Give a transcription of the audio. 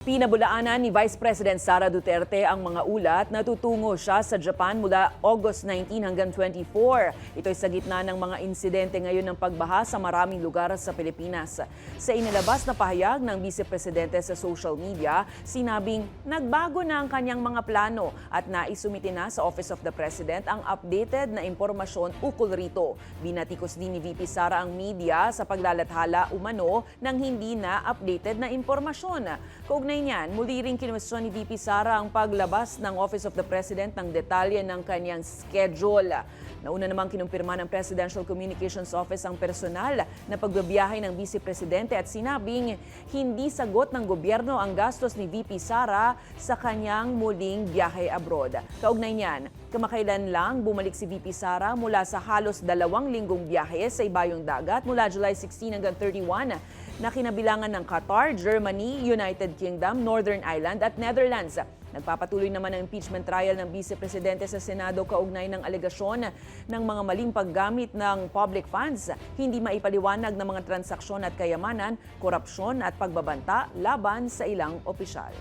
Pinabulaanan ni Vice President Sara Duterte ang mga ulat na tutungo siya sa Japan mula August 19 hanggang 24. Ito'y sa gitna ng mga insidente ngayon ng pagbaha sa maraming lugar sa Pilipinas. Sa inilabas na pahayag ng Vice Presidente sa social media, sinabing nagbago na ang kanyang mga plano at naisumite na sa Office of the President ang updated na impormasyon ukol rito. Binatikos din ni VP Sara ang media sa paglalathala umano ng hindi na updated na impormasyon. Kaugnay niyan, muli ring kinwestiyon ni VP Sara ang paglabas ng Office of the President ng detalye ng kanyang schedule. Nauna namang kinumpirma ng Presidential Communications Office ang personal na pagbabiyahe ng Vice Presidente at sinabing hindi sagot ng gobyerno ang gastos ni VP Sara sa kanyang muling biyahe abroad. Kaugnay niyan, kamakailan lang bumalik si VP Sara mula sa halos 2 linggong biyahe sa ibayong dagat mula July 16 hanggang 31 na kinabilangan ng Qatar, Germany, United Kingdom, Northern Ireland at Netherlands. Nagpapatuloy naman ang impeachment trial ng Vice Presidente sa Senado kaugnay ng alegasyon ng mga maling paggamit ng public funds, hindi maipaliwanag ng mga transaksyon at kayamanan, korupsyon at pagbabanta laban sa ilang opisyal.